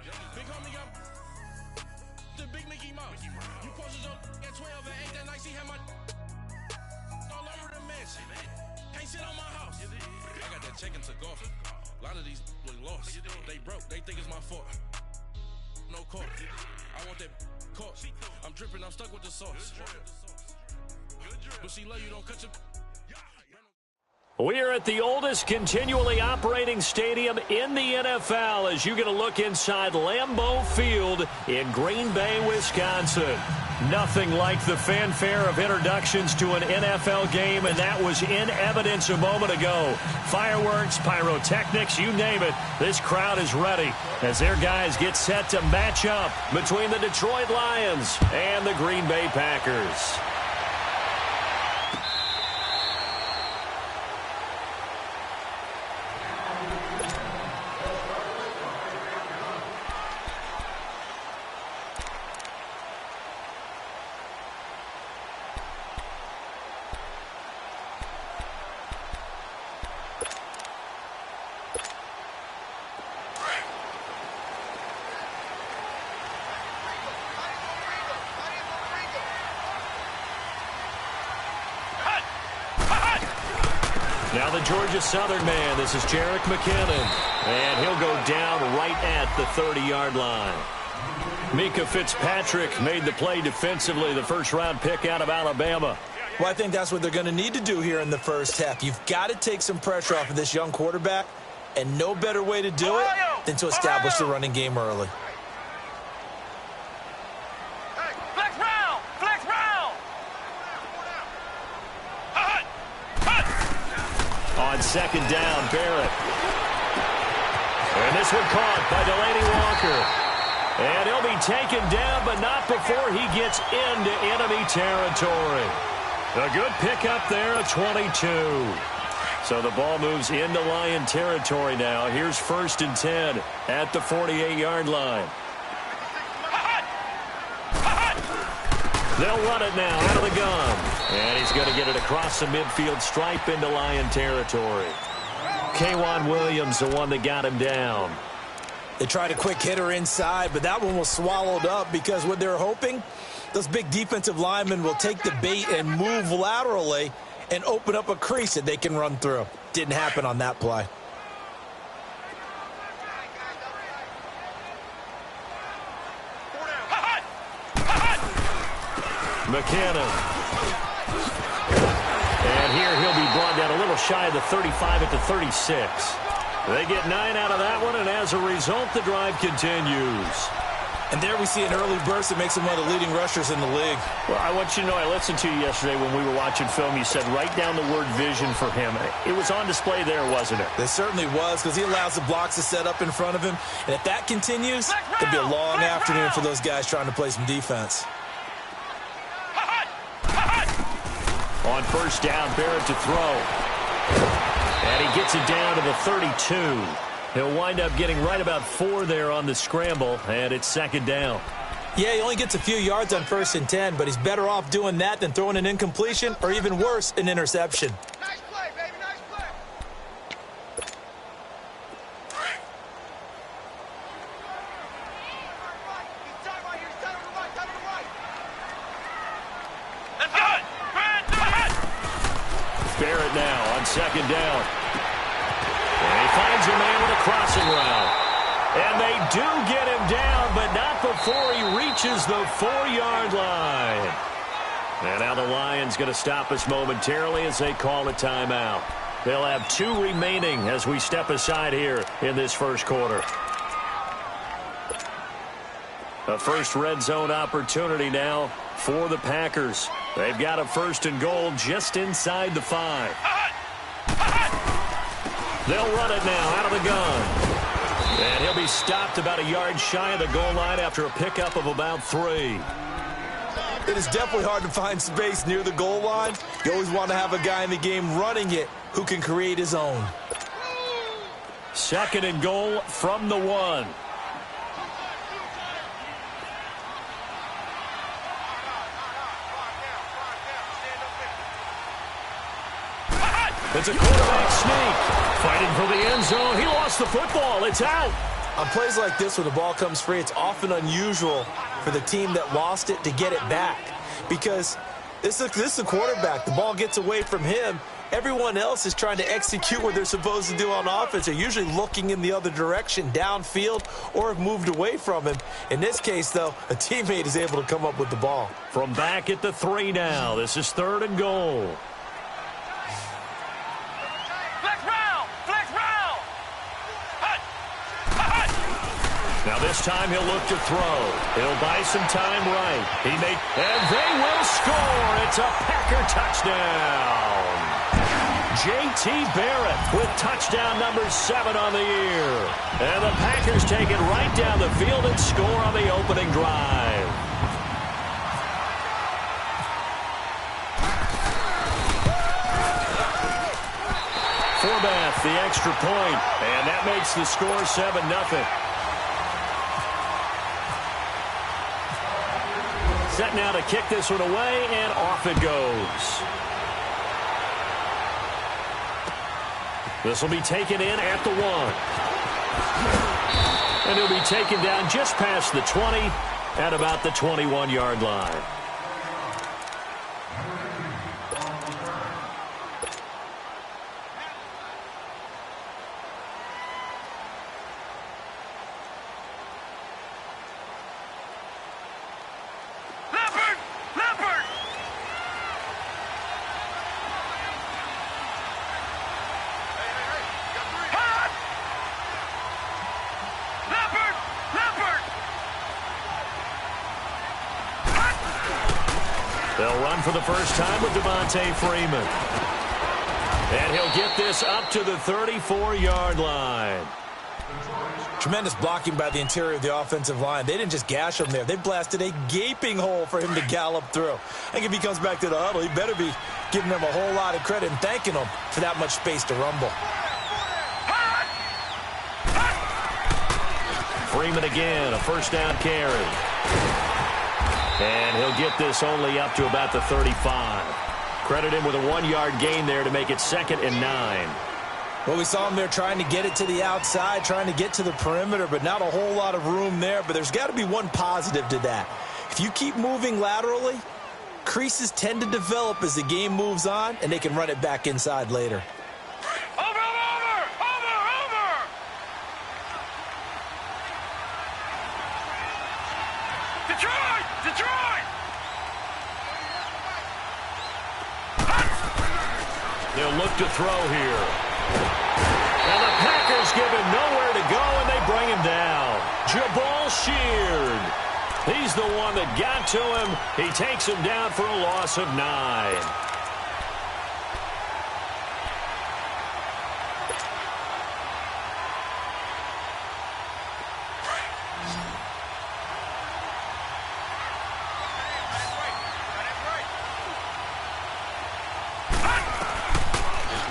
Big homie got the big Mickey Mouse. You posted your at 12 and 8 that night. She had my all over the mess. Can't sit on my house. I got that check and took off. A lot of these look lost. They broke. They think it's my fault. No court. I want that court. I'm dripping. I'm stuck with the sauce. But she love you. Don't cut your. We're at the oldest continually operating stadium in the NFL as you get a look inside Lambeau Field in Green Bay, Wisconsin. Nothing like the fanfare of introductions to an NFL game, and that was in evidence a moment ago. Fireworks, pyrotechnics, you name it. This crowd is ready as their guys get set to match up between the Detroit Lions and the Green Bay Packers. Now the Georgia Southern man, this is Jerick McKinnon, and he'll go down right at the 30-yard line. Mika Fitzpatrick made the play defensively, the first-round pick out of Alabama. Well, I think that's what they're going to need to do here in the first half. You've got to take some pressure off of this young quarterback, and no better way to do it than to establish the running game early. On second down, Barrett. And this one caught by Delaney Walker. And he'll be taken down, but not before he gets into enemy territory. A good pickup there, a 22. So the ball moves into Lion territory now. Here's 1st and 10 at the 48-yard line. They'll run it now out of the gun. And he's going to get it across the midfield stripe into Lion territory. K'Wan Williams, the one that got him down. They tried a quick hitter inside, but that one was swallowed up because what they're hoping, those big defensive linemen will take the bait and move laterally and open up a crease that they can run through. Didn't happen on that play. McKinnon. And here he'll be brought down a little shy of the 35 at the 36. They get 9 out of that one, and as a result, the drive continues. And there we see an early burst that makes him one of the leading rushers in the league. Well, I want you to know, I listened to you yesterday when we were watching film. You said write down the word vision for him. It was on display there, wasn't it? It certainly was, because he allows the blocks to set up in front of him. And if that continues, it could be a long afternoon for those guys trying to play some defense. On first down, Barrett to throw. And he gets it down to the 32. He'll wind up getting right about 4 there on the scramble, and it's second down. Yeah, he only gets a few yards on 1st and 10, but he's better off doing that than throwing an incompletion or even worse, an interception. Nice play, baby, nice play. Barrett now on second down. And he finds a man with a crossing route. And they do get him down, but not before he reaches the 4-yard line. And now the Lions going to stop us momentarily as they call a timeout. They'll have 2 remaining as we step aside here in this first quarter. A first red zone opportunity now for the Packers. They've got a 1st and goal just inside the 5. They'll run it now out of the gun. And he'll be stopped about a yard shy of the goal line after a pickup of about 3. It is definitely hard to find space near the goal line. You always want to have a guy in the game running it who can create his own. 2nd and goal from the 1. It's a quarterback sneak. Fighting for the end zone. He lost the football. It's out. On plays like this, when the ball comes free, it's often unusual for the team that lost it to get it back. Because this is a quarterback. The ball gets away from him. Everyone else is trying to execute what they're supposed to do on offense. They're usually looking in the other direction, downfield, or have moved away from him. In this case, though, a teammate is able to come up with the ball. From back at the 3 now, this is 3rd and goal. Flex round! Flex round! Hut! Hut! Now this time he'll look to throw. He'll buy some time right. And they will score. It's a Packer touchdown. J.T. Barrett with touchdown number 7 on the year. And the Packers take it right down the field and score on the opening drive. Forbath, the extra point, and that makes the score 7-0. Set now to kick this one away, and off it goes. This will be taken in at the 1. And he'll be taken down just past the 20 at about the 21-yard line. They'll run for the first time with Devontae Freeman. And he'll get this up to the 34-yard line. Tremendous blocking by the interior of the offensive line. They didn't just gash him there. They blasted a gaping hole for him to gallop through. I think if he comes back to the huddle, he better be giving them a whole lot of credit and thanking them for that much space to rumble. Freeman again, a first down carry. And he'll get this only up to about the 35. Credit him with a 1-yard gain there to make it 2nd and 9. Well, we saw him there trying to get it to the outside, trying to get to the perimeter, but not a whole lot of room there. But there's got to be one positive to that. If you keep moving laterally, creases tend to develop as the game moves on, and they can run it back inside later. They'll look to throw here. And the Packers give him nowhere to go, and they bring him down. Jabal Sheard. He's the one that got to him. He takes him down for a loss of 9.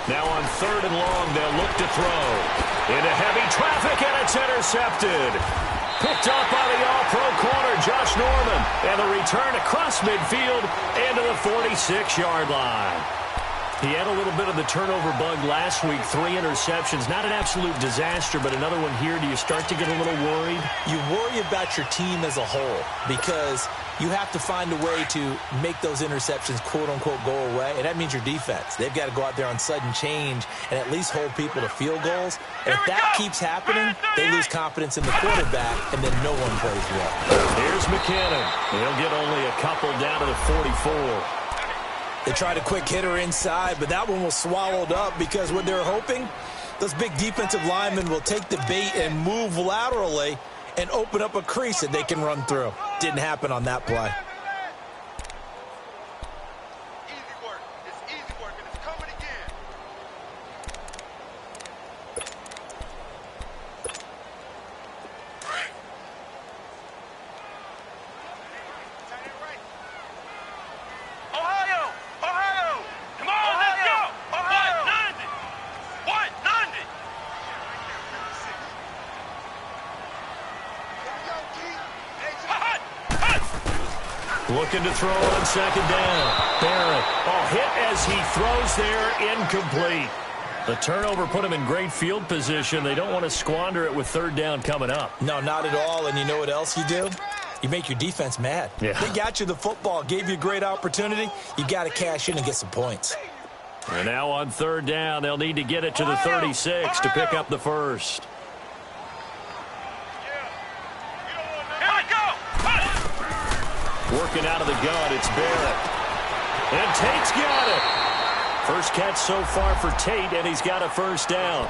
Now on 3rd and long, they'll look to throw. Into heavy traffic, and it's intercepted. Picked up by the all-pro corner, Josh Norman. And the return across midfield into the 46-yard line. He had a little bit of the turnover bug last week, 3 interceptions. Not an absolute disaster, but another one here. Do you start to get a little worried? You worry about your team as a whole because you have to find a way to make those interceptions, quote-unquote, go away, and that means your defense. They've got to go out there on sudden change and at least hold people to field goals. And if that keeps happening, they lose confidence in the quarterback, and then no one plays well. Here's McKinnon. He'll get only a couple down to the 44. They tried a quick hitter inside, but that one was swallowed up because what they're hoping, those big defensive linemen will take the bait and move laterally and open up a crease that they can run through. Didn't happen on that play. Easy work. It's easy work, and it's coming again. Ohio! Ohio! Come on, let's go! Ohio! 190! Looking to throw on 2nd down. Barrett, hit as he throws there, incomplete. The turnover put them in great field position. They don't want to squander it with third down coming up. No, not at all. And you know what else you do? You make your defense mad. Yeah. They got you the football, gave you a great opportunity. You got to cash in and get some points. And now on third down, they'll need to get it to the 36 to pick up the first. Here we go! Working out of the gun, it's Barrett. And Tate's got it. First catch so far for Tate, and he's got a first down.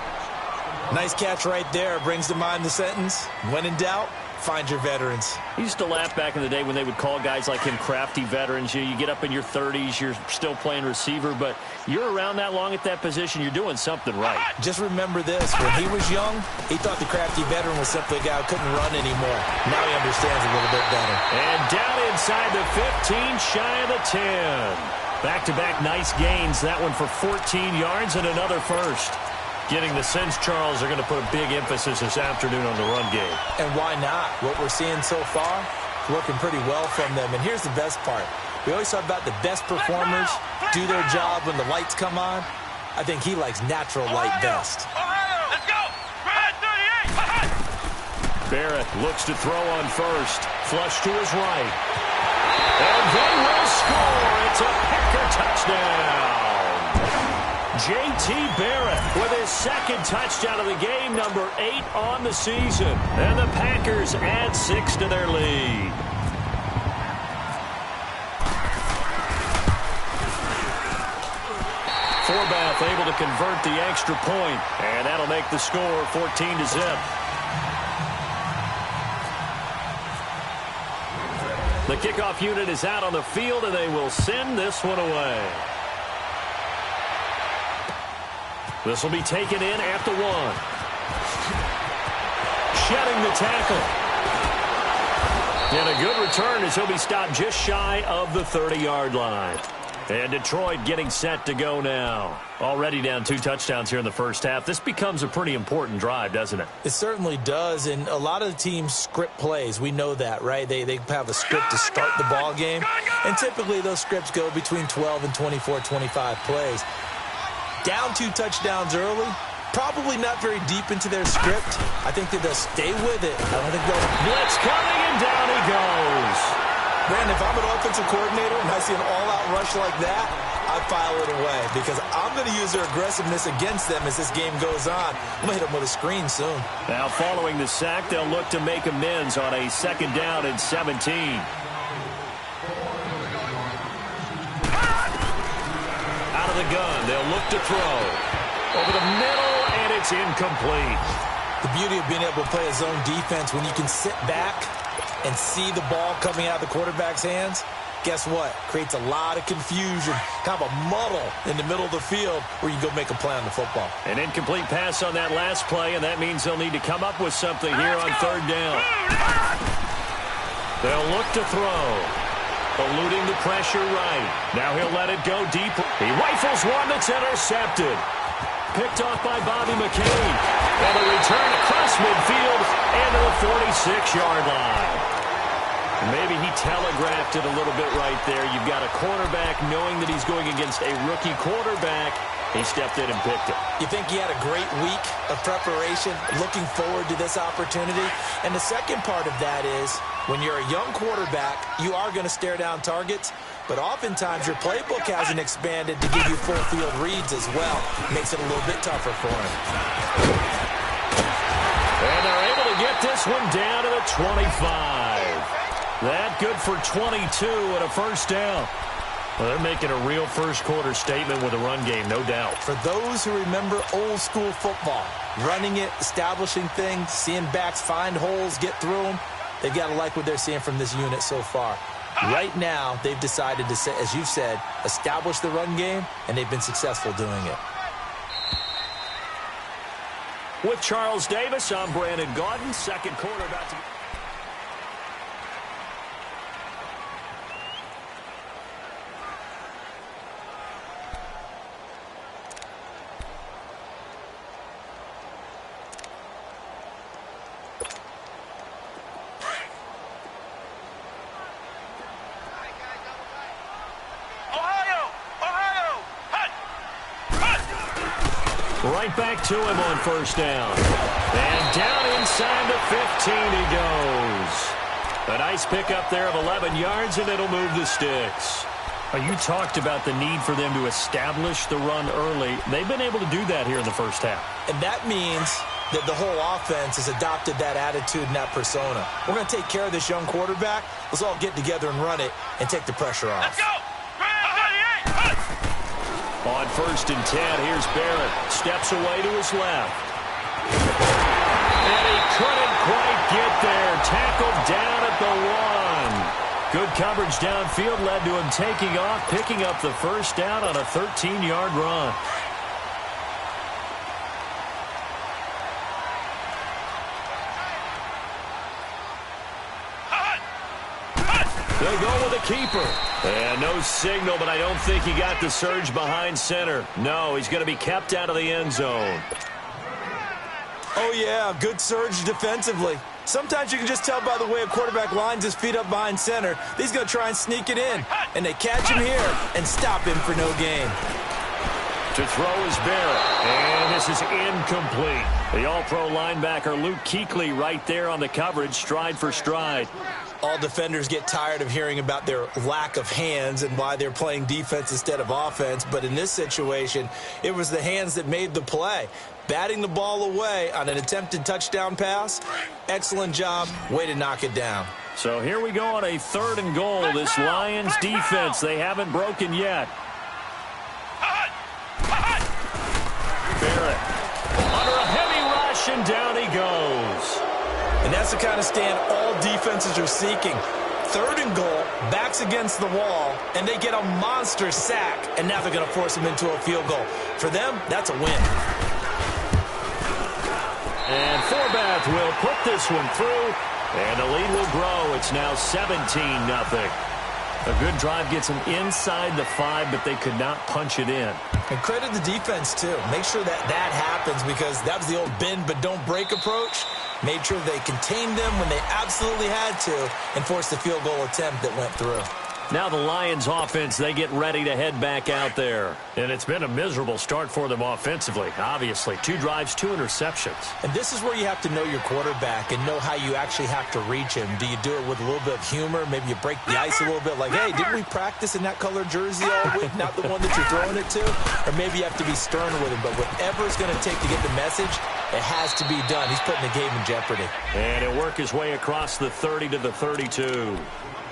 Nice catch right there. Brings to mind the sentence, when in doubt, find your veterans. I used to laugh back in the day when they would call guys like him crafty veterans. You get up in your 30s, you're still playing receiver, but you're around that long at that position, you're doing something right. Just remember this. When he was young, he thought the crafty veteran was simply a guy who couldn't run anymore. Now he understands a little bit better. And down inside the 15, shy of the 10. Back-to-back nice gains. That one for 14 yards and another first. Getting the sense, Charles, are going to put a big emphasis this afternoon on the run game. And why not? What we're seeing so far is working pretty well from them. And here's the best part. We always talk about the best performers do their job when the lights come on. I think he likes natural light best. Let's go! Red 38! Barrett looks to throw on first. Flush to his right. And they will score. It's a Packer touchdown. J.T. Barrett with his second touchdown of the game, number 8 on the season. And the Packers add 6 to their lead. Forbath able to convert the extra point, and that'll make the score 14-0. The kickoff unit is out on the field, and they will send this one away. This will be taken in at the 1. Shedding the tackle. And a good return as he'll be stopped just shy of the 30-yard line. And Detroit getting set to go now. Already down 2 touchdowns here in the first half. This becomes a pretty important drive, doesn't it? It certainly does, and a lot of the teams script plays. We know that, right? They have a script to start the ball game, and typically those scripts go between 12 and 24, 25 plays. Down 2 touchdowns early, probably not very deep into their script. I think that they'll stay with it. I don't think they'll... Blitz coming, and down he goes. Brandon, if I'm an offensive coordinator and I see an all-out rush like that, I file it away because I'm going to use their aggressiveness against them as this game goes on. I'm going to hit them with a screen soon. Now following the sack, they'll look to make amends on a 2nd down and 17. Out of the gun, they'll look to throw. Over the middle, and it's incomplete. The beauty of being able to play a zone defense when you can sit back and see the ball coming out of the quarterback's hands, guess what? Creates a lot of confusion, kind of a muddle in the middle of the field where you go make a play on the football. An incomplete pass on that last play, and that means they'll need to come up with something here on 3rd down. They'll look to throw. Eluding the pressure right. Now he'll let it go deep. He rifles one that's intercepted. Picked off by Bobby McCain. And a return across midfield and to the 46-yard line. Maybe he telegraphed it a little bit right there. You've got a cornerback knowing that he's going against a rookie quarterback. He stepped in and picked it. You think he had a great week of preparation, looking forward to this opportunity? And the second part of that is, when you're a young quarterback, you are going to stare down targets, but oftentimes your playbook hasn't expanded to give you full field reads as well. Makes it a little bit tougher for him. And they're able to get this one down to the 25. That good for 22 and a first down. Well, they're making a real first-quarter statement with a run game, no doubt. For those who remember old-school football, running it, establishing things, seeing backs find holes, get through them, they've got to like what they're seeing from this unit so far. Right now, they've decided to, as you've said, establish the run game, and they've been successful doing it. With Charles Davis, I'm Brandon Gaudin. Second quarter about to... right back to him on first down. And down inside the 15 he goes. A nice pickup there of 11 yards, and it'll move the sticks. You talked about the need for them to establish the run early. They've been able to do that here in the first half. And that means that the whole offense has adopted that attitude and that persona. We're going to take care of this young quarterback. Let's all get together and run it and take the pressure off. Let's go! On first and 10, here's Barrett. Steps away to his left. And he couldn't quite get there. Tackled down at the 1. Good coverage downfield led to him taking off, picking up the first down on a 13-yard run. They'll go with a keeper. And no signal, but I don't think he got the surge behind center. No, he's going to be kept out of the end zone. Oh, yeah, good surge defensively. Sometimes you can just tell by the way a quarterback lines his feet up behind center. He's going to try and sneak it in. And they catch him here and stop him for no gain. To throw is Barrett. And this is incomplete. The all-pro linebacker Luke Kuechly right there on the coverage, stride for stride. All defenders get tired of hearing about their lack of hands and why they're playing defense instead of offense. But in this situation, it was the hands that made the play. Batting the ball away on an attempted touchdown pass. Excellent job. Way to knock it down. So here we go on a 3rd and goal. This Lions defense, they haven't broken yet. Barrett under a heavy rush, and down he goes. And that's the kind of stand all defenses are seeking. 3rd and goal, backs against the wall, and they get a monster sack. And now they're going to force him into a field goal. For them, that's a win. And Forbath will put this one through, and the lead will grow. It's now 17-0. A good drive gets them inside the 5, but they could not punch it in. And credit the defense, too. Make sure that that happens, because that was the old bend but don't break approach. Made sure they contained them when they absolutely had to and forced the field goal attempt that went through. Now the Lions offense, they get ready to head back out there. And it's been a miserable start for them offensively, obviously. 2 drives, 2 interceptions. And this is where you have to know your quarterback and know how you actually have to reach him. Do you do it with a little bit of humor? Maybe you break the ice a little bit like, hey, didn't we practice in that color jersey all week, not the one that you're throwing it to? Or maybe you have to be stern with him. But whatever it's going to take to get the message, it has to be done. He's putting the game in jeopardy. And he'll work his way across the 30 to the 32.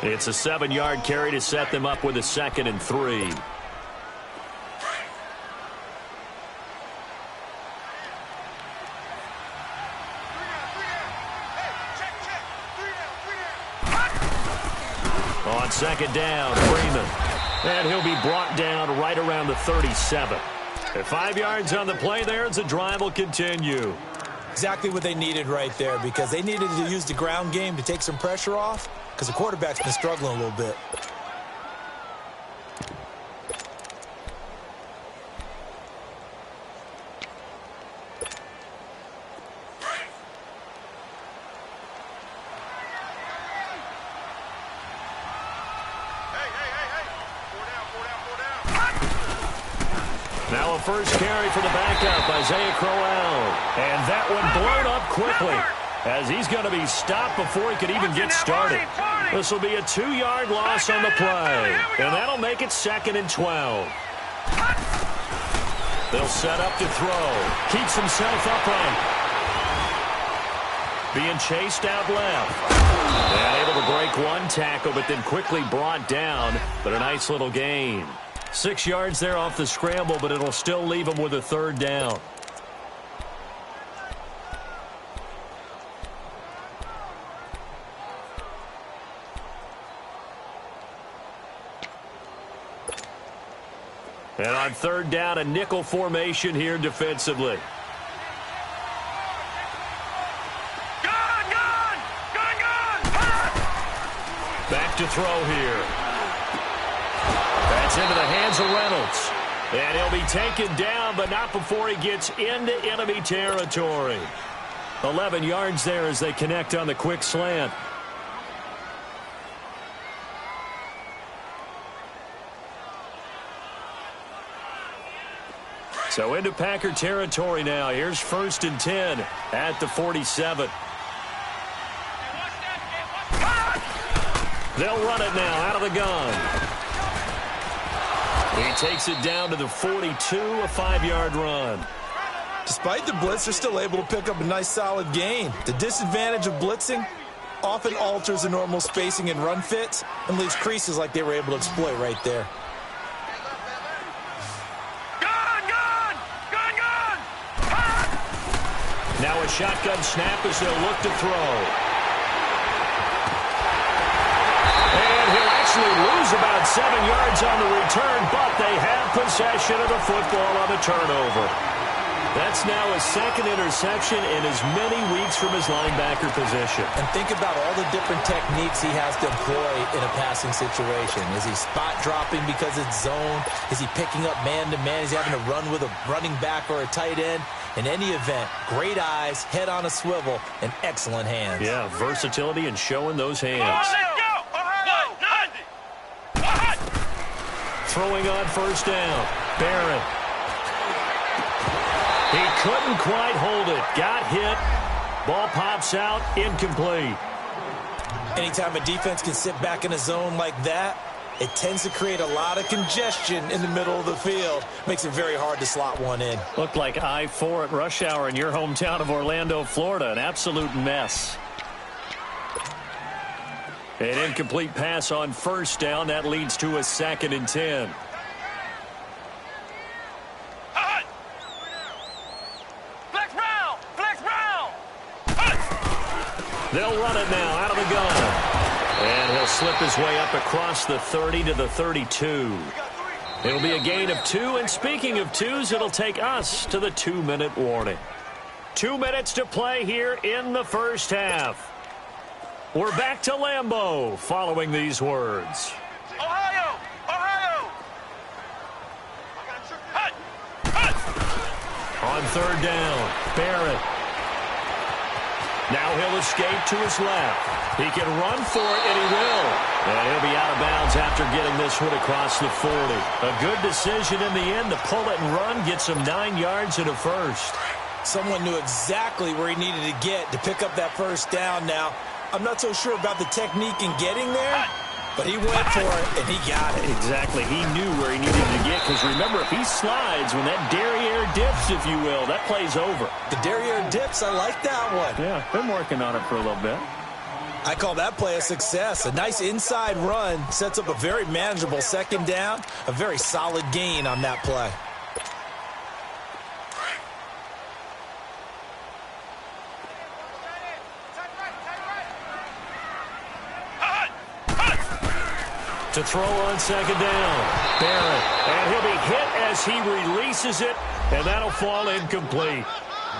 It's a 7-yard carry to set them up with a 2nd and 3. On 2nd down, Freeman. And he'll be brought down right around the 37. At 5 yards on the play there, the drive will continue. Exactly what they needed right there, because they needed to use the ground game to take some pressure off, because the quarterback's been struggling a little bit. Now a first carry for the backup, Isaiah Crowell. And that one blown up quickly, as he's going to be stopped before he could even get started. This will be a 2-yard loss on the play, and that'll make it 2nd and 12. They'll set up to throw. Keeps himself upright. Being chased out left. And able to break one tackle, but then quickly brought down. But a nice little gain. 6 yards there off the scramble, but it'll still leave him with a 3rd down. And on 3rd down, a nickel formation here defensively. Back to throw here. That's into the hands of Reynolds. And he'll be taken down, but not before he gets into enemy territory. 11 yards there as they connect on the quick slant. So into Packer territory now. Here's 1st and 10 at the 47. They'll run it now out of the gun. He takes it down to the 42, a 5-yard run. Despite the blitz, they're still able to pick up a nice, solid gain. The disadvantage of blitzing often alters the normal spacing and run fits and leaves creases like they were able to exploit right there. Now a shotgun snap as they'll look to throw. And he'll actually lose about 7 yards on the return, but they have possession of the football on the turnover. That's now his 2nd interception in as many weeks from his linebacker position. And think about all the different techniques he has to employ in a passing situation. Is he spot dropping because it's zone? Is he picking up man-to-man? Is he having to run with a running back or a tight end? In any event, great eyes, head on a swivel, and excellent hands. Yeah, versatility and showing those hands. Throwing on 1st down. Barrett. He couldn't quite hold it. Got hit. Ball pops out. Incomplete. Anytime a defense can sit back in a zone like that, it tends to create a lot of congestion in the middle of the field. Makes it very hard to slot one in. Looked like I-4 at rush hour in your hometown of Orlando, Florida. An absolute mess. An incomplete pass on 1st down. That leads to a 2nd and 10. They'll run it now out of the gun. And he'll slip his way up across the 30 to the 32. It'll be a gain of 2. And speaking of 2s, it'll take us to the 2-minute warning. 2 minutes to play here in the 1st half. We're back to Lambeau following these words. Ohio! Ohio! On 3rd down, Barrett. Now he'll escape to his left. He can run for it, and he will. And he'll be out of bounds after getting this one across the 40. A good decision in the end to pull it and run, get some 9 yards and a 1st. Someone knew exactly where he needed to get to pick up that 1st down now. I'm not so sure about the technique in getting there, but he went for it, and he got it. Exactly. He knew where he needed to get, because remember, if he slides, when that derriere dips, if you will, that play's over. The derriere dips, I like that one. Yeah, been working on it for a little bit. I call that play a success. A nice inside run sets up a very manageable 2nd down, a very solid gain on that play. To throw on 2nd down, Barrett. And he'll be hit as he releases it, and that'll fall incomplete.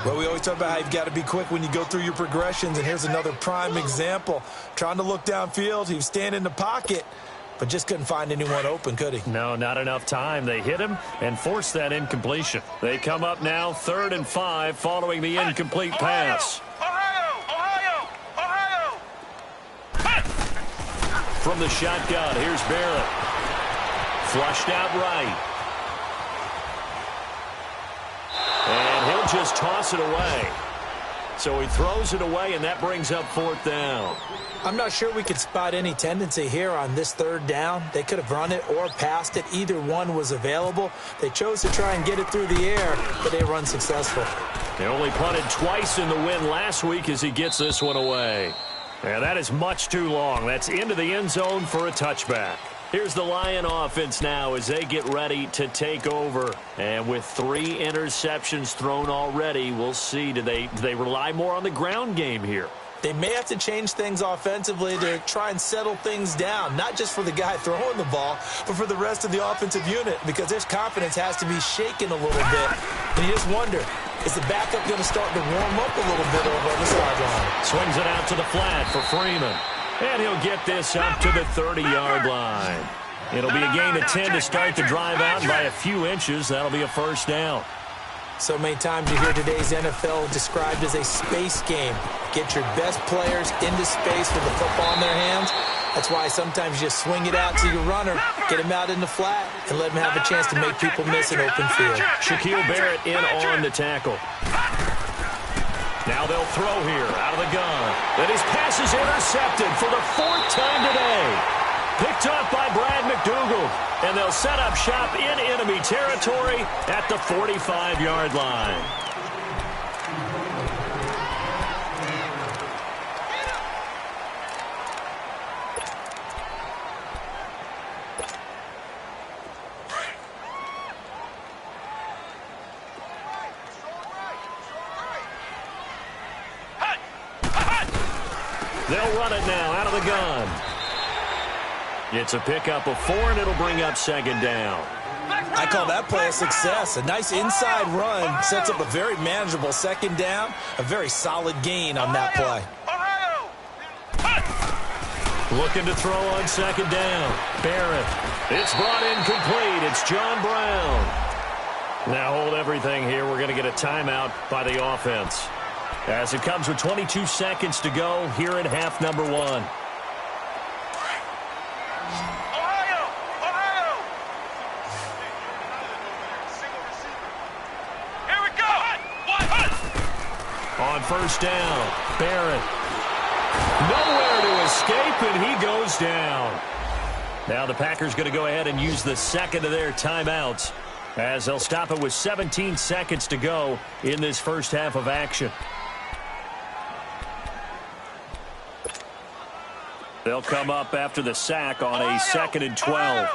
Well, we always talk about how you've got to be quick when you go through your progressions, and here's another prime example. Trying to look downfield, he was standing in the pocket, but just couldn't find anyone open, could he? No, not enough time. They hit him and forced that incompletion. They come up now 3rd and 5 following the incomplete pass. From the shotgun, here's Barrett. Flushed out right. And he'll just toss it away. So he throws it away, and that brings up 4th down. I'm not sure we could spot any tendency here on this 3rd down. They could have run it or passed it. Either one was available. They chose to try and get it through the air, but they run successful. They only punted twice in the win last week as he gets this one away. Yeah, that is much too long. That's into the end zone for a touchback. Here's the Lion offense now as they get ready to take over. And with 3 interceptions thrown already, we'll see. Do they rely more on the ground game here? They may have to change things offensively to try and settle things down, not just for the guy throwing the ball, but for the rest of the offensive unit, because their confidence has to be shaken a little bit. And you just wonder, is the backup going to start to warm up a little bit over on the sideline? Swings it out to the flat for Freeman. And he'll get this up to the 30-yard line. It'll be a gain of 10 to start the drive out, and by a few inches, that'll be a 1st down. So many times you hear today's NFL described as a space game. Get your best players into space with the football in their hands, That's why sometimes you just swing it out to your runner, get him out in the flat, and let him have a chance to make people miss an open field. Shaquille Barrett in on the tackle. Now they'll throw here out of the gun. And his pass is intercepted for the 4th time today. Picked off by Brad McDougald. And they'll set up shop in enemy territory at the 45-yard line. They'll run it now out of the gun. It's a pickup of 4, and it'll bring up 2nd down. I call that play a success. A nice inside run sets up a very manageable 2nd down. A very solid gain on that play. Looking to throw on 2nd down. Barrett. It's brought in complete. It's John Brown. Now hold everything here. We're going to get a timeout by the offense, as it comes with 22 seconds to go here in half number 1. Here we go. On 1st down, Barrett. Nowhere to escape, and he goes down. Now the Packers going to go ahead and use the 2nd of their timeouts, as they'll stop it with 17 seconds to go in this first half of action. They'll come up after the sack on a 2nd and 12.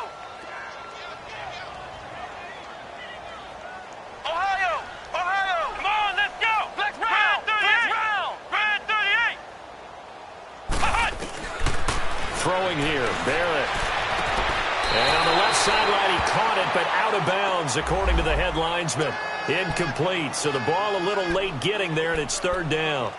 Ohio! Come on, let's go! Let's round! Red 38! Throwing here, Barrett. And on the left sideline, he caught it, but out of bounds, according to the head linesman. Incomplete, so the ball a little late getting there, and it's 3rd down.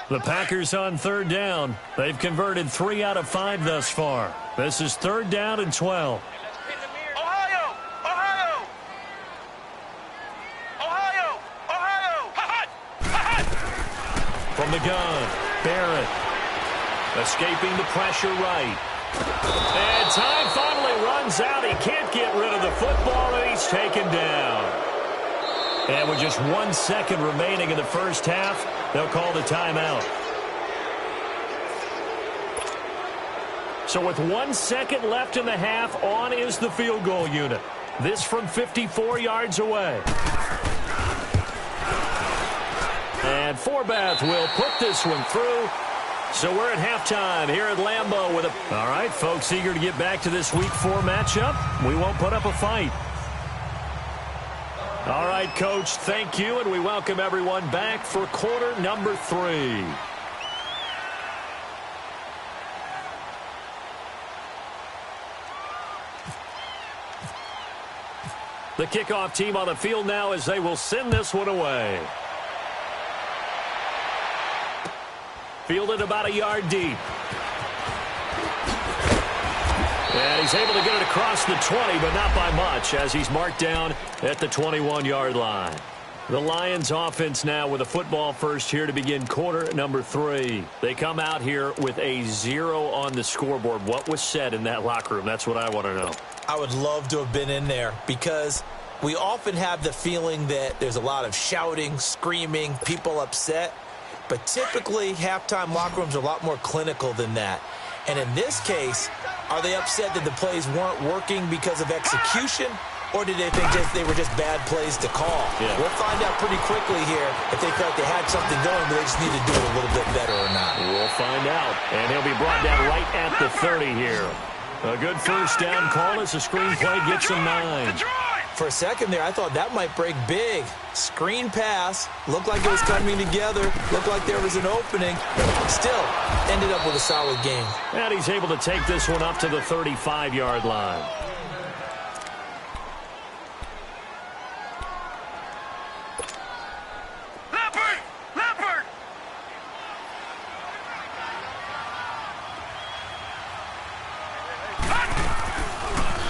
The Packers on 3rd down. They've converted 3 out of 5 thus far. This is 3rd down and 12. Ohio! From the gun, Barrett. Escaping the pressure right. And time finally runs out. He can't get rid of the football, and he's taken down. And with just 1 second remaining in the first half, they'll call the timeout. So with 1 second left in the half, on is the field goal unit. This from 54 yards away. And Forbath will put this one through. So we're at halftime here at Lambeau with a... All right, folks, eager to get back to this Week 4 matchup. We won't put up a fight. All right, Coach, thank you, and we welcome everyone back for quarter number 3. The kickoff team on the field now as they will send this one away. Fielded about a yard deep. And he's able to get it across the 20, but not by much, as he's marked down at the 21-yard line. The Lions offense now with a football first here to begin quarter number 3. They come out here with a 0 on the scoreboard. What was said in that locker room? That's what I want to know. I would love to have been in there, because we often have the feeling that there's a lot of shouting, screaming, people upset. But typically, halftime locker rooms are a lot more clinical than that. And in this case, are they upset that the plays weren't working because of execution, or did they think they were just bad plays to call? Yeah. We'll find out pretty quickly here if they felt they had something going, but they just need to do it a little bit better or not. We'll find out. And he'll be brought down right at the 30 here. A good first down call as the screen play gets him 9. For a second there, I thought that might break big. Screen pass. Looked like it was coming together. Looked like there was an opening. Still, ended up with a solid game. And he's able to take this one up to the 35-yard line. Leopard!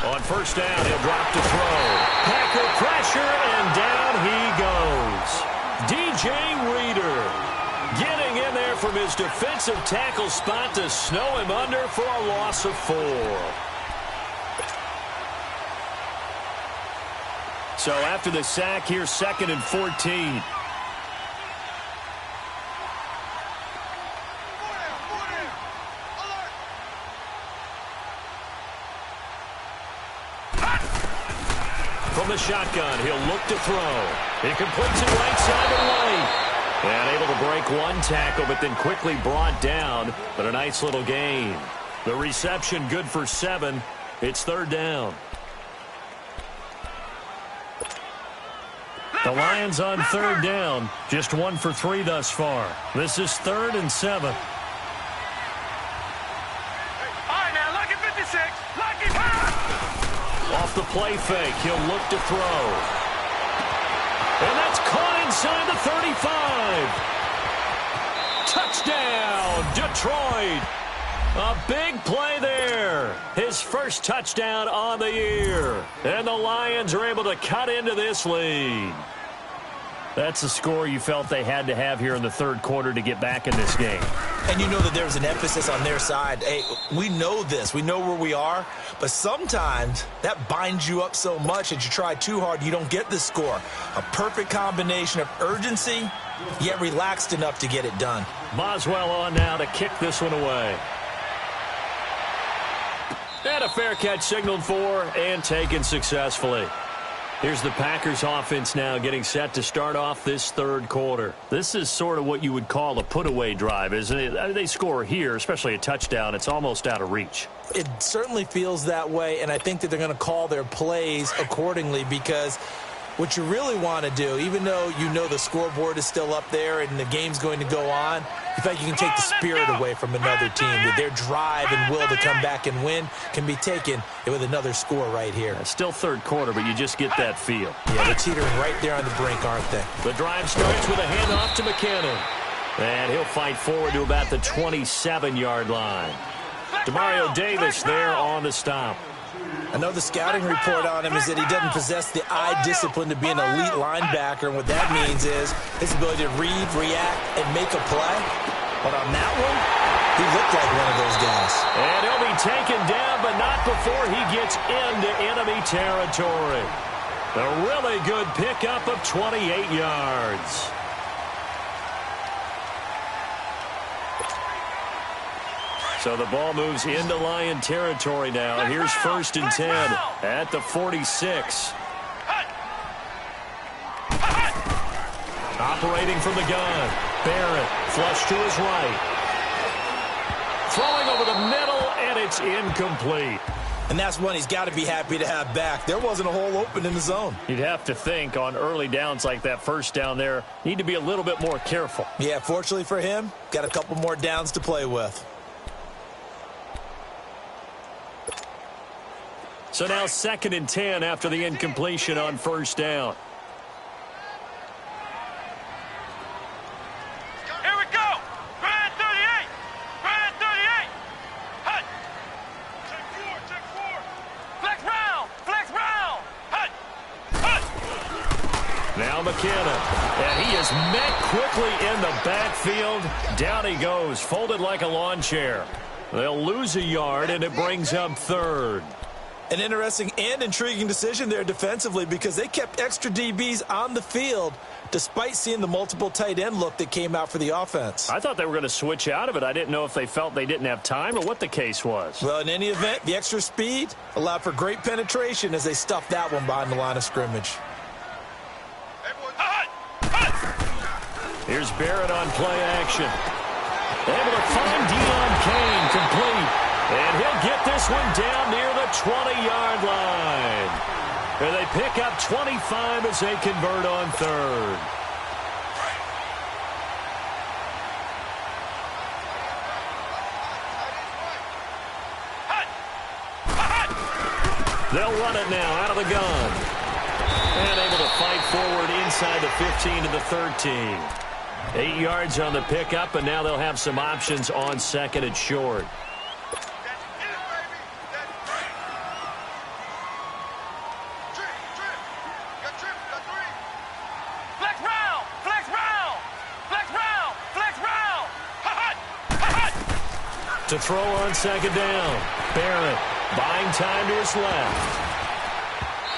On first down, he'll drop to throw. Packer pressure, and down he goes. DJ Reader getting in there from his his defensive tackle spot to snow him under for a loss of 4. So after the sack, here's 2nd and 14. From the shotgun, he'll look to throw. He completes it right side to right. And able to break one tackle, but then quickly brought down. But a nice little gain. The reception good for 7. It's 3rd down. The Lions on 3rd down. Just 1 for 3 thus far. This is 3rd and 7. All right, now, lucky 56. Lucky pass. Off the play fake, he'll look to throw. And that's caught inside the 35. Touchdown, Detroit. A big play there. His first touchdown on the year. And the Lions are able to cut into this lead. That's a score you felt they had to have here in the 3rd quarter to get back in this game. And you know that there's an emphasis on their side. Hey, we know this. We know where we are. But sometimes that binds you up so much that you try too hard, you don't get the score. A perfect combination of urgency, yet relaxed enough to get it done. Boswell on now to kick this one away. And a fair catch signaled for and taken successfully. Here's the Packers offense now getting set to start off this 3rd quarter. This is sort of what you would call a put-away drive, isn't it? I mean, they score here, especially a touchdown. It's almost out of reach. It certainly feels that way, and I think that they're going to call their plays accordingly because what you really want to do, even though you know the scoreboard is still up there and the game's going to go on, you think you can take the spirit away from another team. That their drive and will to come back and win can be taken with another score right here. It's still 3rd quarter, but you just get that feel. Yeah, they're teetering right there on the brink, aren't they? The drive starts with a handoff to McKinnon. And he'll fight forward to about the 27-yard line. Demario Davis there on the stop. I know the scouting report on him is that he doesn't possess the eye discipline to be an elite linebacker, and what that means is his ability to read, react, and make a play. But on that one, he looked like one of those guys. And he'll be taken down, but not before he gets into enemy territory. A really good pickup of 28 yards. So the ball moves into Lion territory now. Here's 1st and 10 at the 46. Operating from the gun. Barrett, flush to his right. Throwing over the middle, and it's incomplete. And that's one he's got to be happy to have back. There wasn't a hole open in the zone. You'd have to think on early downs like that, 1st down there, need to be a little bit more careful. Yeah, fortunately for him, got a couple more downs to play with. So now 2nd and 10 after the incompletion on 1st down. Here we go. Grand 38. Grand 38. Hut. Check 4. Flex round. Flex round. Hut. Hut. Now McKinnon. And he is met quickly in the backfield. Down he goes, folded like a lawn chair. They'll lose a yard, and it brings up 3rd. An interesting and intriguing decision there defensively because they kept extra DBs on the field despite seeing the multiple tight end look that came out for the offense. I thought they were going to switch out of it. I didn't know if they felt they didn't have time or what the case was. Well, in any event, the extra speed allowed for great penetration as they stuffed that one behind the line of scrimmage. Here's Barrett on play action. Able to find Deion Kane complete. And he'll get this one down near the 20-yard line. And they pick up 25 as they convert on 3rd. They'll run it now out of the gun. And able to fight forward inside the 15 to the 13. 8 yards on the pickup, and now they'll have some options on 2nd and short. To throw on second down. Barrett buying time to his left.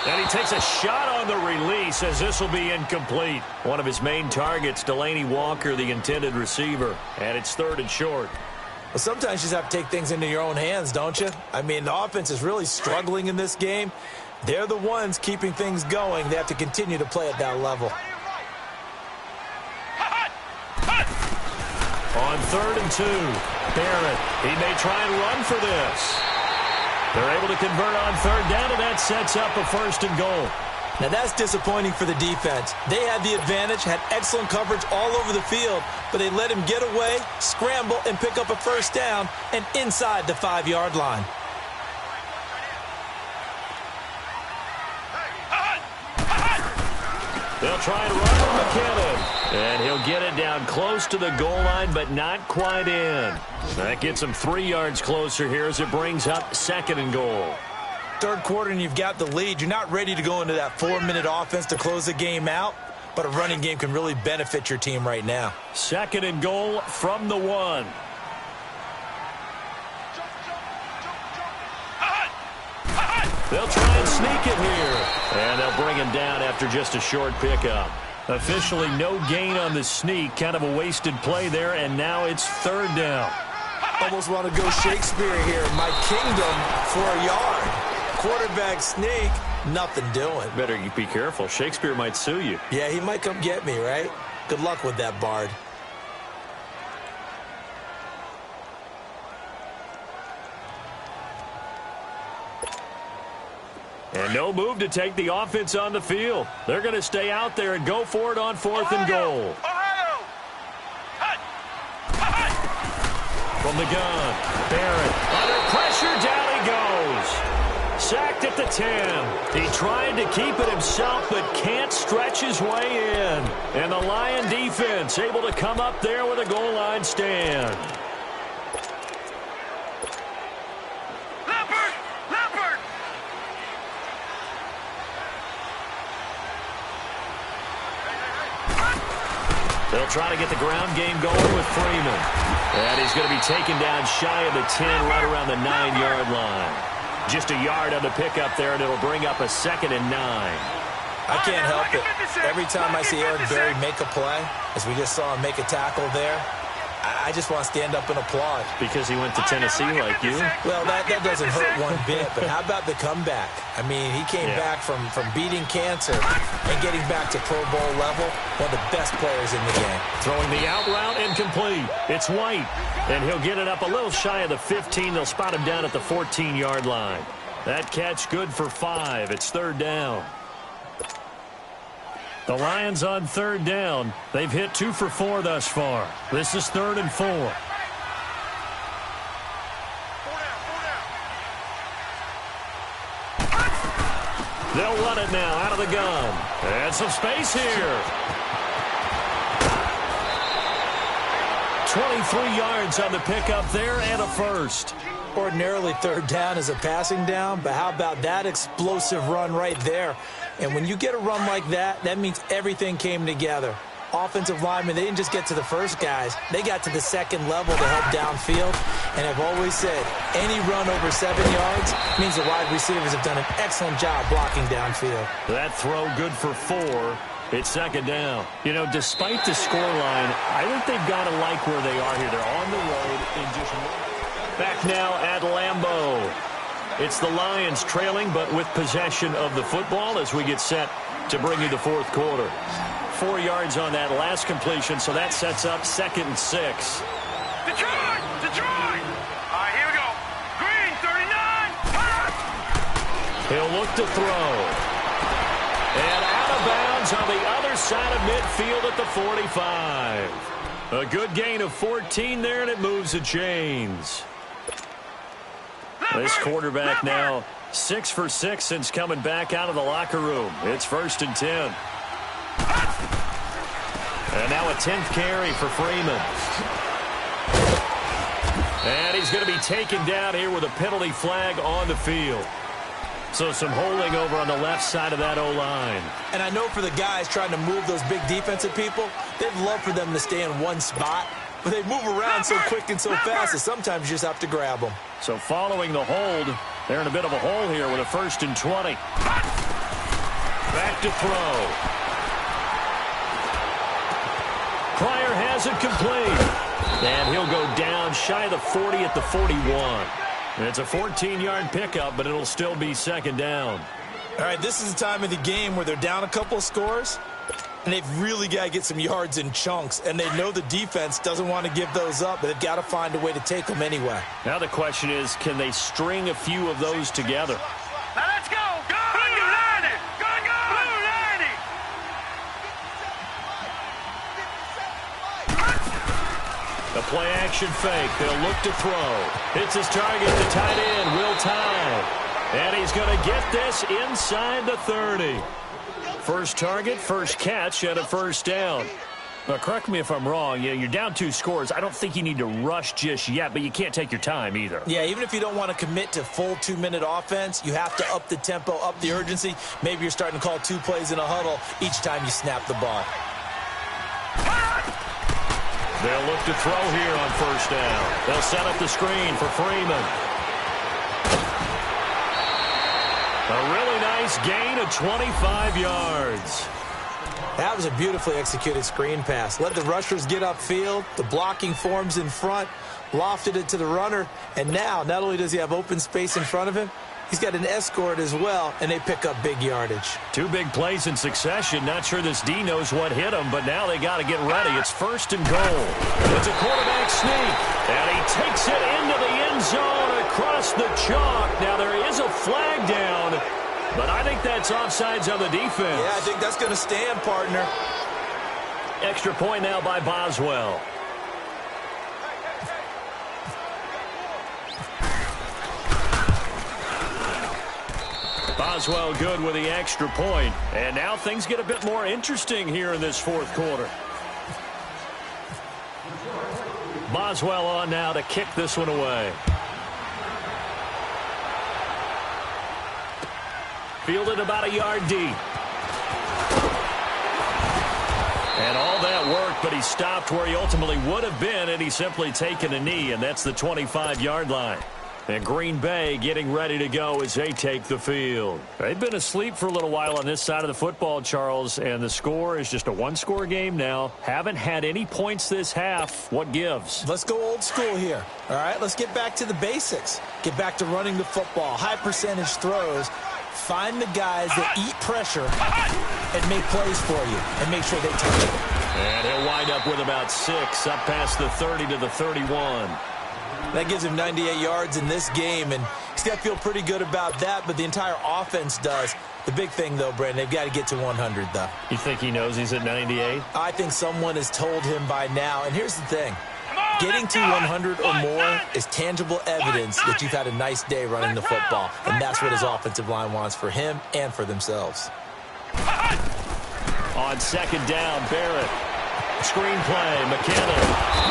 And he takes a shot on the release as this will be incomplete. One of his main targets, Delaney Walker, the intended receiver. And it's 3rd and short. Well, sometimes you just have to take things into your own hands, don't you? I mean, the offense is really struggling in this game. They're the ones keeping things going. They have to continue to play at that level. On 3rd and 2, Barrett, he may try and run for this. They're able to convert on 3rd down, and that sets up a 1st and goal. Now, that's disappointing for the defense. They had the advantage, had excellent coverage all over the field, but they let him get away, scramble, and pick up a 1st down and inside the 5-yard line. They'll try and run with McKinnon. And he'll get it down close to the goal line, but not quite in. That gets him 3 yards closer here as it brings up 2nd and goal. 3rd quarter and you've got the lead. You're not ready to go into that 4-minute offense to close the game out, but a running game can really benefit your team right now. 2nd and goal from the 1. They'll try and sneak it here. And they'll bring him down after just a short pickup. Officially no gain on the sneak. Kind of a wasted play there, and now it's 3rd down. Almost want to go Shakespeare here. My kingdom for a yard. Quarterback sneak, nothing doing. Better be careful. Shakespeare might sue you. Yeah, he might come get me, right? Good luck with that, Bard. And no move to take the offense on the field. They're going to stay out there and go for it on 4th and goal. From the gun, Barrett under pressure, down he goes. Sacked at the 10. He tried to keep it himself, but can't stretch his way in. And the Lion defense able to come up there with a goal line stand. They'll try to get the ground game going with Freeman. And he's going to be taken down shy of the 10, right around the 9-yard line. Just a yard on the pickup there, and it'll bring up a 2nd and 9. I can't help it. Every time I see Eric Berry make a play, as we just saw him make a tackle there, I just want to stand up and applaud. Because he went to Tennessee like you? Well, that doesn't hurt one bit, but how about the comeback? I mean, he came back from beating cancer and getting back to Pro Bowl level, one of the best players in the game. Throwing the out route incomplete. It's White, and he'll get it up a little shy of the 15. They'll spot him down at the 14-yard line. That catch good for 5. It's 3rd down. The Lions on 3rd down. They've hit 2 for 4 thus far. This is 3rd and 4. They'll run it now out of the gun. And some space here. 23 yards on the pickup there and a 1st. Ordinarily, 3rd down is a passing down, but how about that explosive run right there? And when you get a run like that, that means everything came together. Offensive linemen, they didn't just get to the first guys. They got to the 2nd level to help downfield. And I've always said, any run over 7 yards means the wide receivers have done an excellent job blocking downfield. That throw good for 4. It's 2nd down. You know, despite the scoreline, I think they've got to like where they are here. They're on the road in just one. Back now at Lambeau. It's the Lions trailing, but with possession of the football as we get set to bring you the 4th quarter. 4 yards on that last completion, so that sets up 2nd and 6. Detroit! Detroit! All right, here we go. Green, 39. He'll look to throw. And out of bounds on the other side of midfield at the 45. A good gain of 14 there, and it moves the chains. This quarterback now 6 for 6 since coming back out of the locker room. It's 1st and 10. And now a 10th carry for Freeman. And he's going to be taken down here with a penalty flag on the field. So some holding over on the left side of that O-line. And I know for the guys trying to move those big defensive people, they'd love for them to stay in one spot. but they move around so quick and so fast that sometimes you just have to grab them. So following the hold, they're in a bit of a hole here with a 1st and 20. Back to throw. Pryor has it complete. And he'll go down shy of the 40 at the 41. It's a 14-yard pickup, but it'll still be 2nd down. All right, this is the time of the game where they're down a couple of scores, and they've really got to get some yards in chunks, and they know the defense doesn't want to give those up, but they've got to find a way to take them anyway. Now the question is, can they string a few of those together? Now let's go. Go. Blue 90. Go, go. Blue 90. The play-action fake. They'll look to throw. Hits his target to tight end, Will Tye. And he's going to get this inside the 30. First target, first catch, and a 1st down. Now, correct me if I'm wrong. You're down 2 scores. I don't think you need to rush just yet, but you can't take your time either. Yeah, even if you don't want to commit to full 2-minute offense, you have to up the tempo, up the urgency. Maybe you're starting to call 2 plays in a huddle each time you snap the ball. They'll look to throw here on 1st down. They'll set up the screen for Freeman. A really nice gain of 25 yards. That was a beautifully executed screen pass. Let the rushers get upfield. The blocking forms in front. Lofted it to the runner. And now, not only does he have open space in front of him, he's got an escort as well, and they pick up big yardage. 2 big plays in succession. Not sure this D knows what hit him, but now they got to get ready. It's 1st and goal. It's a quarterback sneak, and he takes it into the end zone across the chalk. Now there is a flag down, but I think that's offsides on the defense. Yeah, I think that's going to stand, partner. Extra point now by Boswell. Boswell good with the extra point. And now things get a bit more interesting here in this 4th quarter. Boswell on now to kick this one away. Fielded about a yard deep. And all that work, but he stopped where he ultimately would have been had he simply taken a knee, and that's the 25-yard line. And Green Bay getting ready to go as they take the field. They've been asleep for a little while on this side of the football, Charles, and the score is just a 1-score game now. Haven't had any points this half. What gives? Let's go old school here. All right, let's get back to the basics. Get back to running the football, high percentage throws. Find the guys that eat pressure and make plays for you and make sure they touch it. And he'll wind up with about 6 up past the 30 to the 31. That gives him 98 yards in this game, and he's got to feel pretty good about that, but the entire offense does. The big thing, though, Brandon, they've got to get to 100, though. You think he knows he's at 98? I think someone has told him by now, and here's the thing. Getting to 100 or more is tangible evidence that you've had a nice day running the football, and that's what his offensive line wants for him and for themselves. On 2nd down, Barrett. Screen play, McKinnon.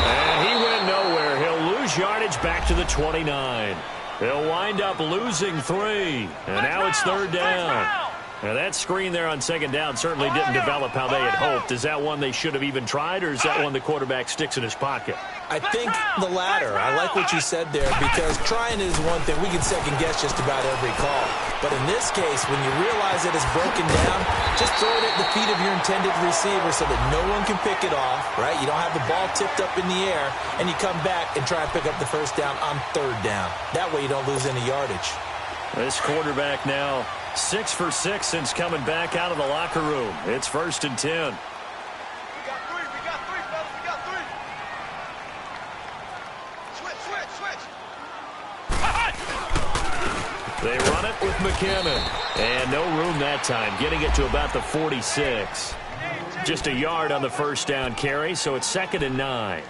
And he went nowhere. He'll lose yardage back to the 29. They'll wind up losing 3. And now it's 3rd down. Now that screen there on 2nd down certainly didn't develop how they had hoped. Is that one they should have even tried, or is that one the quarterback sticks in his pocket? I think the latter. I like what you said there, because trying is one thing. We can second-guess just about every call. But in this case, when you realize that it's broken down, just throw it at the feet of your intended receiver so that no one can pick it off, right? You don't have the ball tipped up in the air, and you come back and try and pick up the 1st down on 3rd down. That way you don't lose any yardage. This quarterback now 6 for 6 since coming back out of the locker room. It's 1st and 10. We got 3, fellas, we got 3. Switch. They run it with McKinnon. And no room that time, getting it to about the 46. Just a yard on the 1st down carry, so it's 2nd and 9.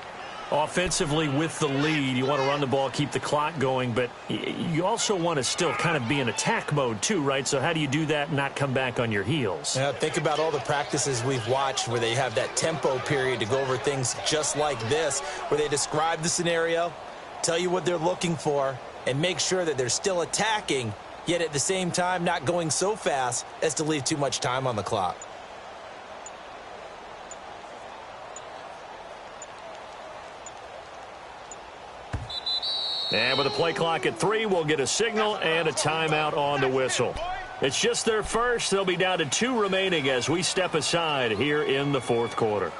Offensively with the lead, you want to run the ball, keep the clock going, but you also want to still kind of be in attack mode too, right? So how do you do that and not come back on your heels? Yeah, think about all the practices we've watched where they have that tempo period to go over things just like this, where they describe the scenario, tell you what they're looking for, and make sure that they're still attacking, yet at the same time not going so fast as to leave too much time on the clock. And with a play clock at 3, we'll get a signal and a timeout on the whistle. It's just their first. They'll be down to 2 remaining as we step aside here in the fourth quarter.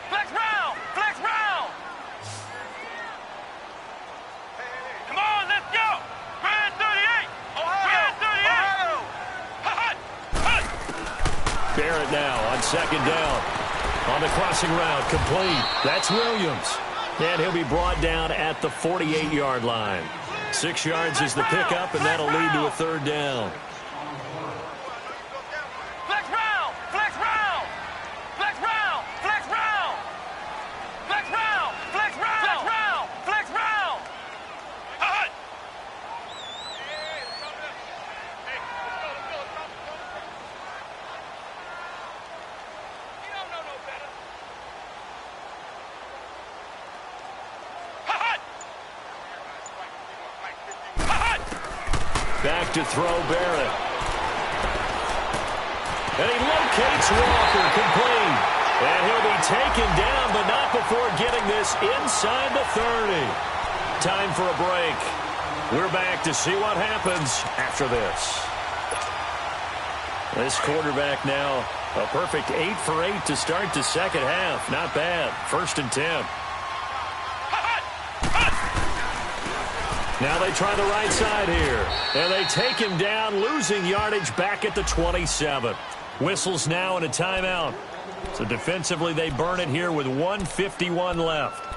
Flex round! Flex round! Come on, let's go! Brand 38! Brand 38! Barrett now on second down. On the crossing route, complete. That's Williams. And he'll be brought down at the 48-yard line. 6 yards is the pickup, and that'll lead to a third down. Flex round! Flex round! Flex round! Flex round! Flex round! Flex round! Flex round! Flex round! Hut! You don't know no better. Hut! Hut! Back to throw Barrett. And he locates Walker, complete. And he'll be taken down, but not before getting this inside the 30. Time for a break. We're back to see what happens after this. This quarterback now, a perfect 8 for 8 to start the second half. Not bad. 1st and 10. Now they try the right side here. And they take him down, losing yardage back at the 27. Whistles now and a timeout. So defensively they burn it here with 1:51 left.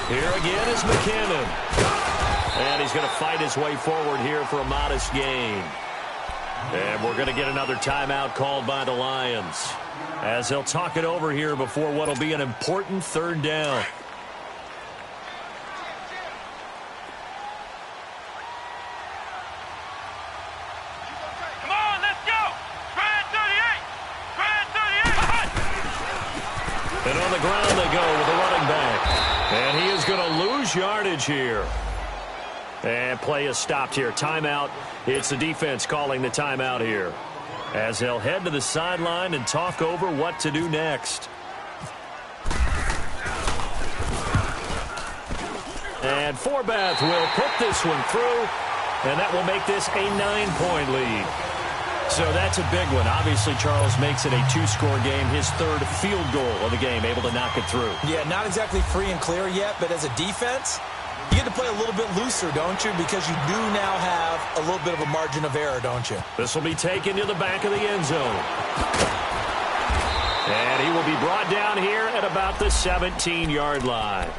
Here again is McKinnon. And he's going to fight his way forward here for a modest gain. And we're going to get another timeout called by the Lions, as they'll talk it over here before what will be an important third down. Come on, let's go! Brand 38! Brand 38! And on the ground they go with the running back. And he is going to lose yardage here. And play is stopped here. Timeout. It's the defense calling the timeout here, as they'll head to the sideline and talk over what to do next. And Forbath will put this one through, and that will make this a 9-point lead. So that's a big one. Obviously, Charles makes it a 2-score game. His 3rd field goal of the game, able to knock it through. Yeah, not exactly free and clear yet, but as a defense, you get to play a little bit looser, don't you? Because you do now have a little bit of a margin of error, don't you? This will be taken to the back of the end zone. And he will be brought down here at about the 17-yard line.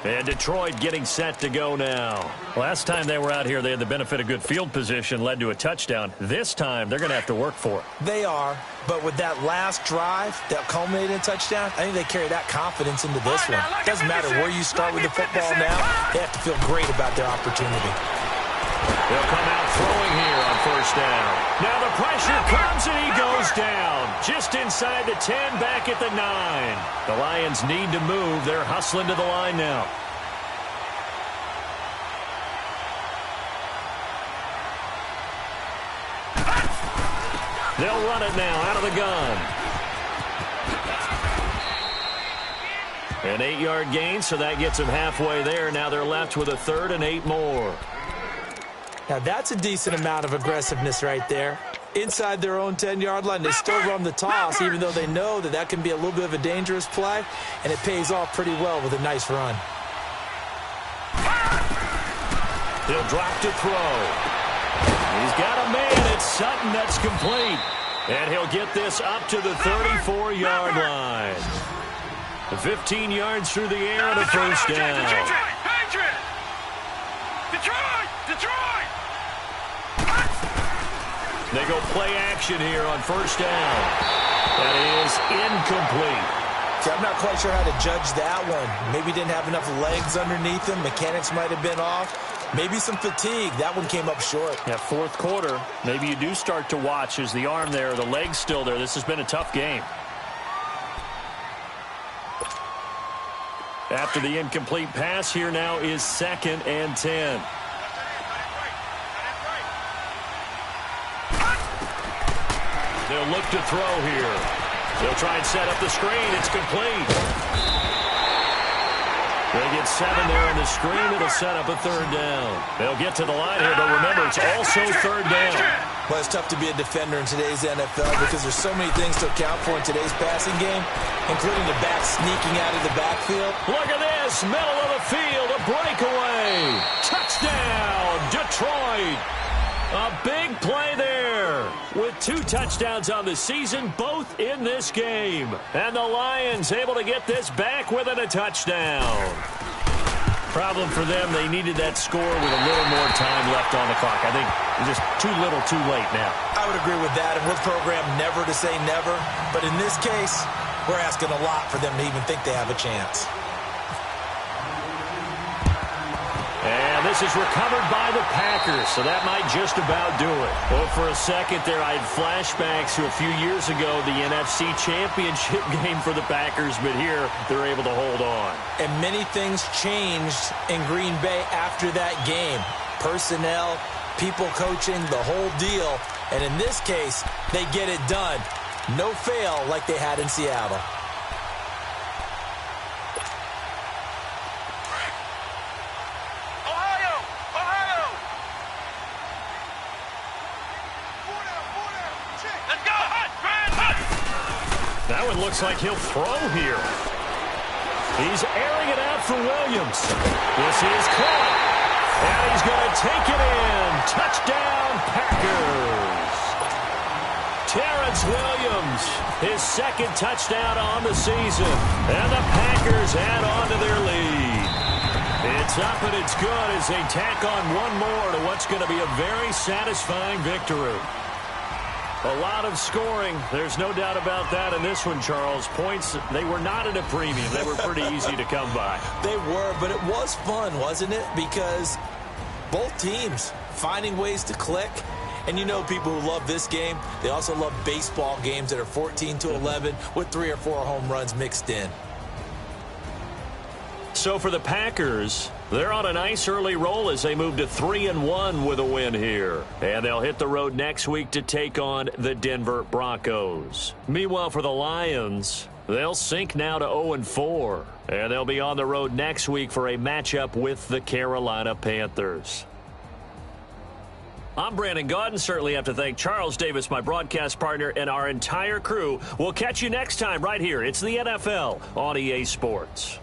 And Detroit getting set to go now. Last time they were out here, they had the benefit of good field position, led to a touchdown. This time, they're going to have to work for it. They are, but with that last drive that culminated in a touchdown, I think they carry that confidence into this one. Doesn't matter where you start with the football now, they have to feel great about their opportunity. They'll come out throwing here on 1st down. Now the pressure comes and he goes down. Just inside the 10, back at the 9. The Lions need to move. They're hustling to the line now. They'll run it now out of the gun. An 8-yard gain, so that gets them halfway there. Now they're left with a 3rd and 8 more. Now, that's a decent amount of aggressiveness right there. Inside their own 10-yard line, they still run the toss, even though they know that that can be a little bit of a dangerous play, and it pays off pretty well with a nice run. He'll drop to throw. He's got a man. It's Sutton. That's complete. And he'll get this up to the 34-yard line. 15 yards through the air and a 1st down. Detroit! They go play action here on 1st down. That is incomplete. See, I'm not quite sure how to judge that one. Maybe didn't have enough legs underneath him. Mechanics might have been off. Maybe some fatigue. That one came up short. Yeah, fourth quarter, maybe you do start to watch. Is the arm there, the leg's still there? This has been a tough game. After the incomplete pass, here now is 2nd and 10. They'll look to throw here. They'll try and set up the screen. It's complete. They get 7 there on the screen. It'll set up a 3rd down. They'll get to the line here, but remember, it's also 3rd down. Well, it's tough to be a defender in today's NFL because there's so many things to account for in today's passing game, including the back sneaking out of the backfield. Look at this, middle of the field, a breakaway. Touchdown, Detroit. A big play there with 2 touchdowns on the season, both in this game. And the Lions able to get this back within a touchdown. Problem for them, they needed that score with a little more time left on the clock. I think just too little too late now. I would agree with that, and we're programmed never to say never. But in this case, we're asking a lot for them to even think they have a chance. And this is recovered by the Packers, so that might just about do it. Well, for a second there, I had flashbacks to a few years ago, the NFC Championship game for the Packers, but here they're able to hold on. And many things changed in Green Bay after that game. Personnel, people coaching, the whole deal. And in this case, they get it done. No fail like they had in Seattle. That one looks like he'll throw here. He's airing it out for Williams. This is caught. And he's going to take it in. Touchdown, Packers. Terrence Williams, his 2nd touchdown on the season. And the Packers add on to their lead. It's up and it's good as they tack on one more to what's going to be a very satisfying victory. A lot of scoring. There's no doubt about that in this one, Charles. Points, they were not at a premium. They were pretty easy to come by. They were, but it was fun, wasn't it? Because both teams finding ways to click. And you know people who love this game, they also love baseball games that are 14-11 with 3 or 4 home runs mixed in. So for the Packers, they're on a nice early roll as they move to 3-1 with a win here. And they'll hit the road next week to take on the Denver Broncos. Meanwhile, for the Lions, they'll sink now to 0-4. And they'll be on the road next week for a matchup with the Carolina Panthers. I'm Brandon Gaudin. Certainly have to thank Charles Davis, my broadcast partner, and our entire crew. We'll catch you next time right here. It's the NFL on EA Sports.